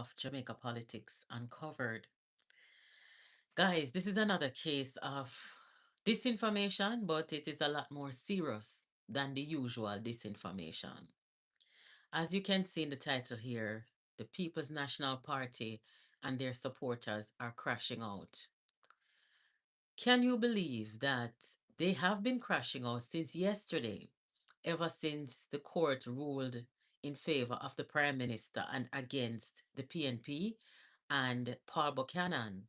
of Jamaica politics uncovered. Guys, this is another case of disinformation, but it is a lot more serious than the usual disinformation. As you can see in the title here, the People's National Party and their supporters are crashing out. Can you believe that they have been crashing out since yesterday, ever since the court ruled in favor of the Prime Minister and against the PNP and Paul Buchanan?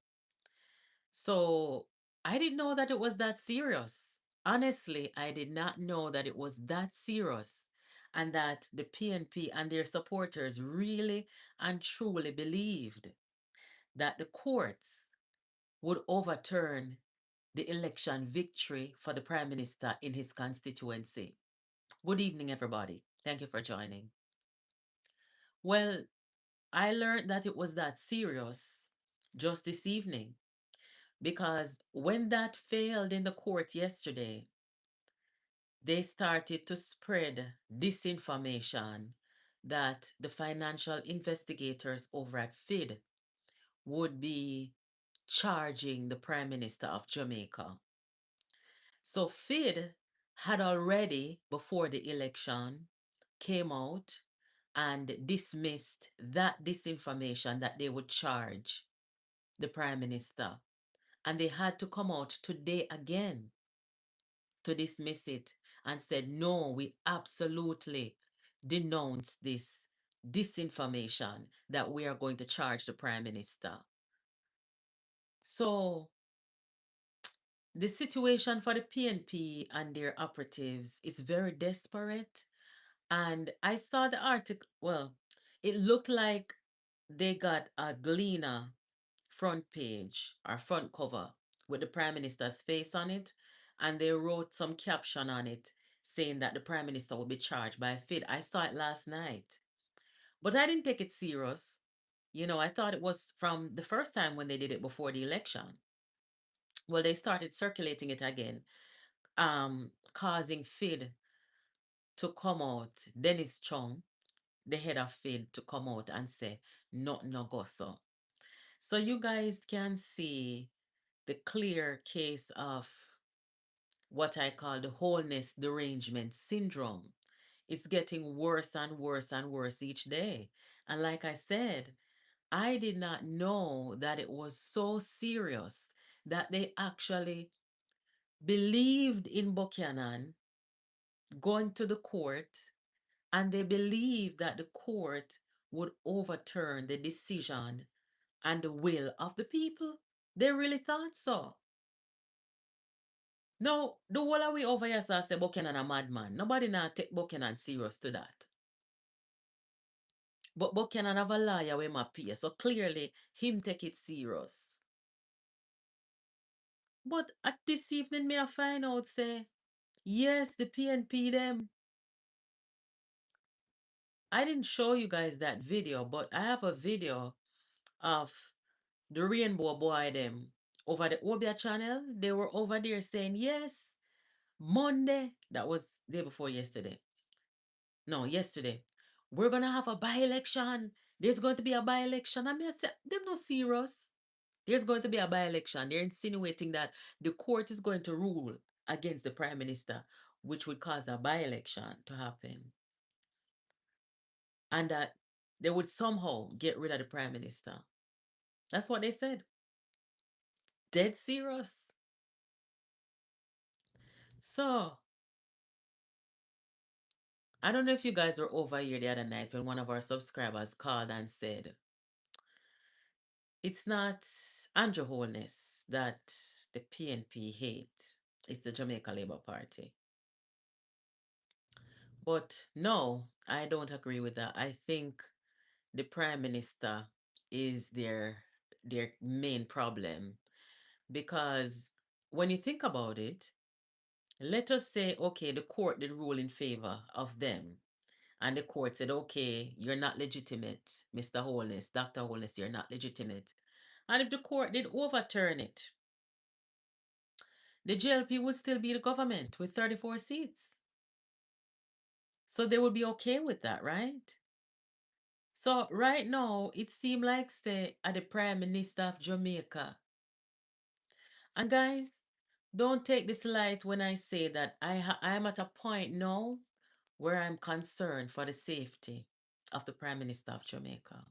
So I didn't know that it was that serious. Honestly, I did not know that it was that serious and that the PNP and their supporters really and truly believed that the courts would overturn the election victory for the Prime Minister in his constituency. Good evening, everybody. Thank you for joining. Well, I learned that it was that serious just this evening because when that failed in the court yesterday, they started to spread disinformation that the financial investigators over at FID would be charging the Prime Minister of Jamaica. So FID had already, before the election, came out and dismissed that disinformation that they would charge the Prime Minister. And they had to come out today again to dismiss it and said, no, we absolutely denounce this disinformation that we are going to charge the Prime Minister. So the situation for the PNP and their operatives is very desperate. And I saw the article, well, it looked like they got a Gleaner front page or front cover with the Prime Minister's face on it. And they wrote some caption on it saying that the Prime Minister will be charged by FID. I saw it last night, but I didn't take it serious. You know, I thought it was from the first time when they did it before the election. Well, they started circulating it again, causing FID to come out, Dennis Chung, the head of FID, to come out and say, not no go so. So you guys can see the clear case of what I call the wholeness derangement syndrome. It's getting worse and worse and worse each day. And like I said, I did not know that it was so serious that they actually believed in Buchanan going to the court and they believed that the court would overturn the decision and the will of the people. They really thought so. Now, the whole of we over here say Buchanan a madman. Nobody now take Buchanan serious to that. But Buchanan have a lawyer with my peer, so clearly him take it serious. But at this evening, me I find out say, yes, the PNP them. I didn't show you guys that video, but I have a video of the Rainbow Boy them over the Obia channel. They were over there saying, yes, Monday, that was day before yesterday. No, yesterday. We're gonna have a by-election. There's going to be a by-election. I mean, I said, they're not serious. There's going to be a by-election. They're insinuating that the court is going to rule against the prime minister, which would cause a by-election to happen. And that they would somehow get rid of the prime minister. That's what they said. Dead serious. So, I don't know if you guys were over here the other night when one of our subscribers called and said, it's not Andrew Holness that the PNP hate, it's the Jamaica Labour Party. But no, I don't agree with that. I think the Prime Minister is their main problem because when you think about it, let us say, okay, the court did rule in favor of them. And the court said, okay, you're not legitimate, Mr. Holness, Dr. Holness, you're not legitimate. And if the court did overturn it, the JLP would still be the government with 34 seats. So they would be okay with that, right? So right now, it seems like say at the Prime Minister of Jamaica. And guys, don't take this light when I say that I am at a point now where I'm concerned for the safety of the Prime Minister of Jamaica.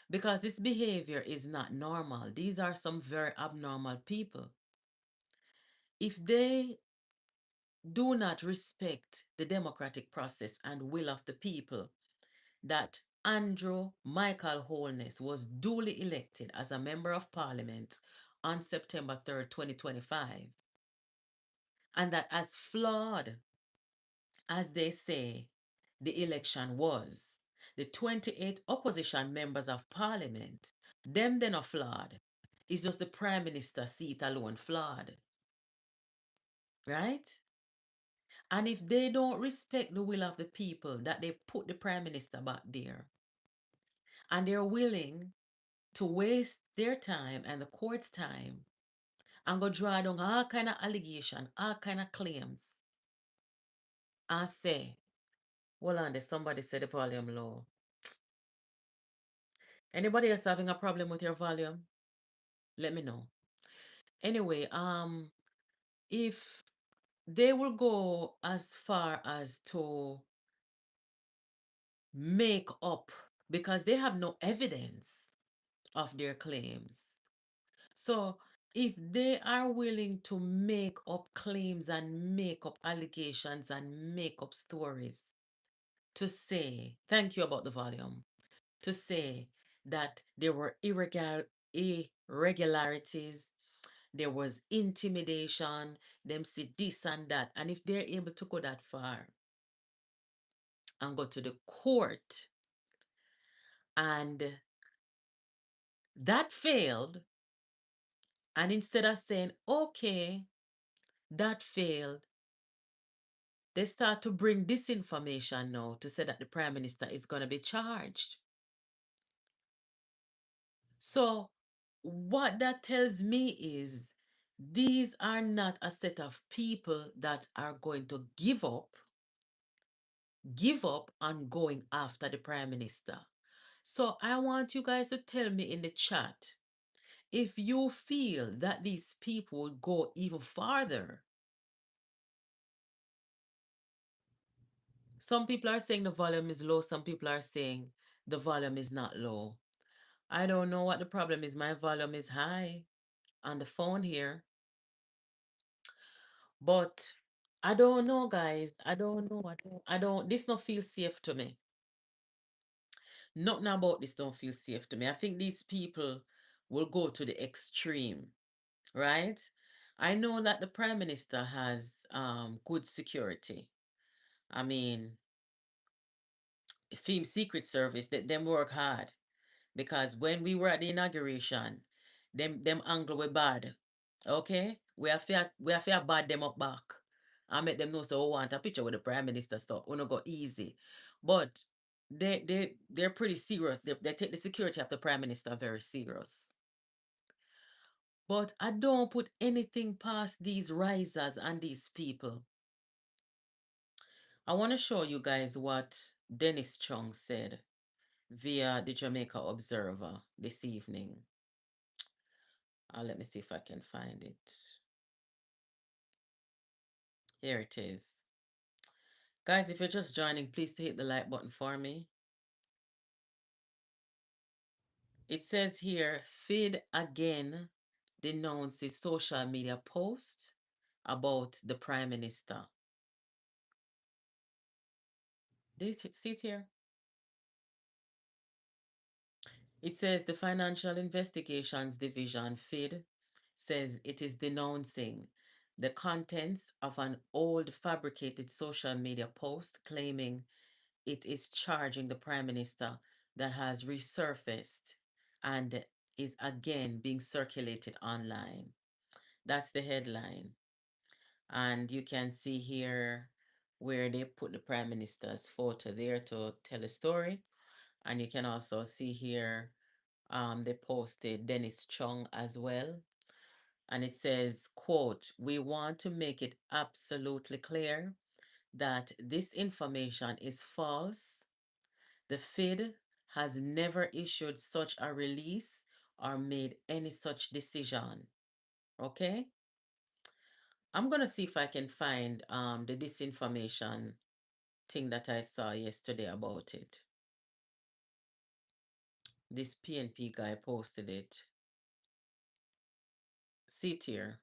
Because this behavior is not normal. These are some very abnormal people. If they do not respect the democratic process and will of the people, that Andrew Michael Holness was duly elected as a member of parliament on September 3rd, 2025, and that as flawed as they say the election was, the 28 opposition members of parliament, them then are flawed. It's just the prime minister seat alone flawed, right? And if they don't respect the will of the people, that they put the prime minister back there, and they're willing to waste their time and the court's time and go draw down all kind of allegation, all kind of claims, and say, hold on, there's somebody said the volume low. Anybody else having a problem with your volume? Let me know. Anyway, if they will go as far as to make up because they have no evidence of their claims. So if they are willing to make up claims and make up allegations and make up stories to say, thank you about the volume, to say that there were irregularities, there was intimidation, them see this and that. And if they're able to go that far and go to the court and that failed, and instead of saying, okay, that failed, they start to bring disinformation now to say that the prime minister is going to be charged. So, what that tells me is these are not a set of people that are going to give up on going after the prime minister. So, I want you guys to tell me in the chat if you feel that these people would go even farther. Some people are saying the volume is low, some people are saying the volume is not low. I don't know what the problem is. My volume is high on the phone here. But I don't know, guys. I don't know. This don't feel safe to me. Nothing about this don't feel safe to me. I think these people will go to the extreme, right? I know that the Prime Minister has good security. I mean, Film Secret Service, them work hard. Because when we were at the inauguration, them angle were bad. Okay? We have to bad them up back. And make them know so we want a picture with the Prime Minister stuff. We not go easy. But they're pretty serious. They take the security of the Prime Minister very serious. But I don't put anything past these risers and these people. I want to show you guys what Dennis Chung said via the Jamaica Observer this evening. Let me see if I can find it. Here it is. Guys, if you're just joining, please hit the like button for me. It says here, Feed again denounces social media post about the Prime Minister. Do you see it here? It says the Financial Investigations Division, FID, says it is denouncing the contents of an old fabricated social media post claiming it is charging the Prime Minister that has resurfaced and is again being circulated online. That's the headline. And you can see here where they put the Prime Minister's photo there to tell a story. And you can also see here they posted Dennis Chung as well. And it says, quote, "We want to make it absolutely clear that this information is false The FID has never issued such a release or made any such decision. Okay? I'm gonna see if I can find the disinformation thing that I saw yesterday about it. This PNP guy posted it. See it here.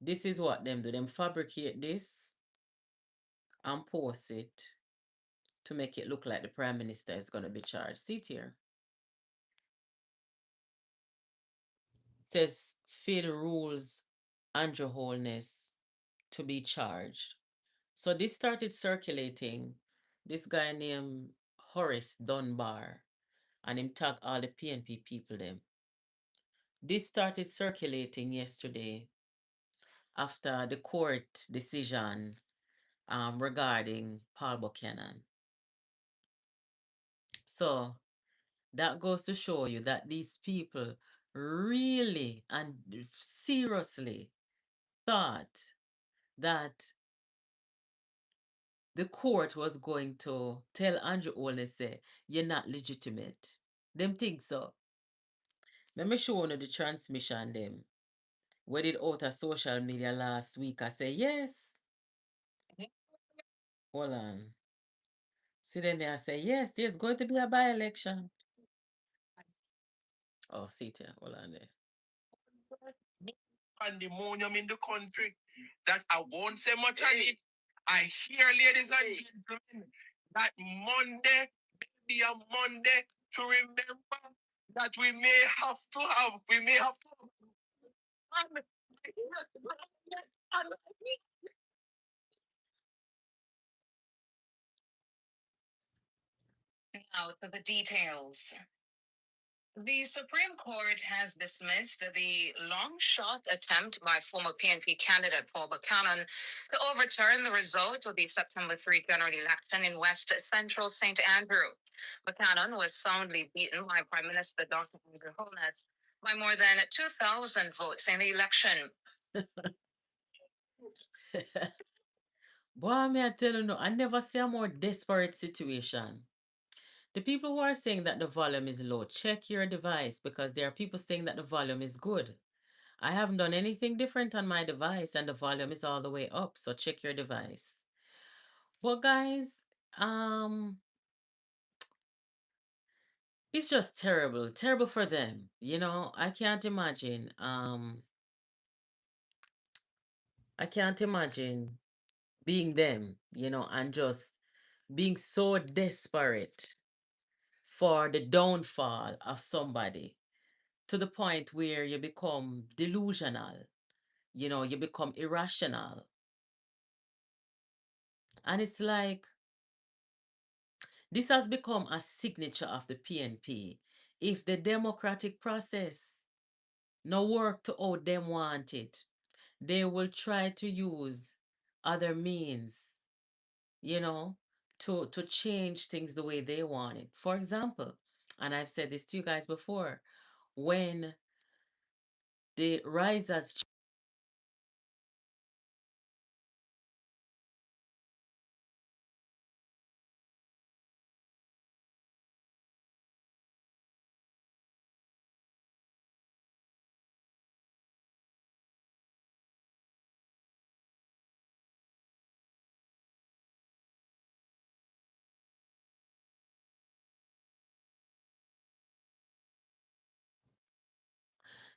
This is what them do. Them fabricate this and post it to make it look like the prime minister is gonna be charged. See it here. It says FID rules Andrew Holness to be charged. So this started circulating. This guy named Horace Dunbar, and him tag all the PNP people them. This started circulating yesterday after the court decision regarding Paul Buchanan. So that goes to show you that these people really and seriously thought that the court was going to tell Andrew Olney, say, you're not legitimate. Them think so. Let me show you the transmission them. We did out of social media last week. I say, yes. Hold on. See them here, I say, yes, there's going to be a by-election. Oh, see it here. Hold on there. Pandemonium in the country that I won't say much on it. I hear, ladies and gentlemen, that Monday be a Monday to remember that we may have to now to the details. The Supreme Court has dismissed the long shot attempt by former PNP candidate Paul Buchanan to overturn the result of the September 3 general election in West Central St. Andrew. Buchanan was soundly beaten by Prime Minister Dr. Andrew Holness by more than 2,000 votes in the election. Boy, may I tell you, no, I never see a more desperate situation. The people who are saying that the volume is low, check your device because there are people saying that the volume is good. I haven't done anything different on my device and the volume is all the way up, so check your device. But guys, it's just terrible, terrible for them. I can't imagine. I can't imagine being them, and just being so desperate for the downfall of somebody to the point where you become delusional, you become irrational. And it's like this has become a signature of the PNP. If the democratic process no work to how them want it, they will try to use other means, you know, to change things the way they want it. For example, and I've said this to you guys before, when the risers.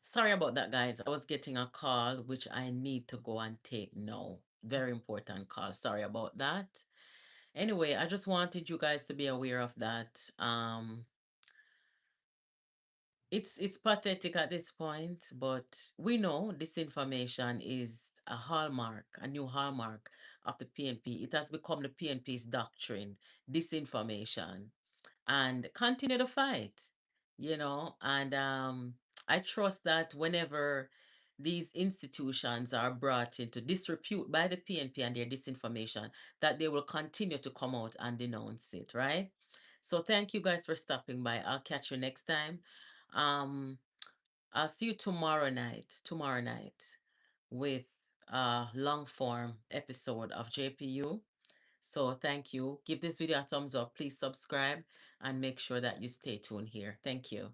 Sorry about that, guys. I was getting a call which I need to go and take now. Very important call. Sorry about that. Anyway, I just wanted you guys to be aware of that. It's pathetic at this point, but we know disinformation is a hallmark, a new hallmark of the PNP. It has become the PNP's doctrine, disinformation, and continue to fight, and I trust that whenever these institutions are brought into disrepute by the PNP and their disinformation, that they will continue to come out and denounce it, right? So thank you guys for stopping by. I'll catch you next time. um I'll see you tomorrow night with a long form episode of JPU. So thank you. Give this video a thumbs up. Please subscribe and make sure that you stay tuned here. Thank you.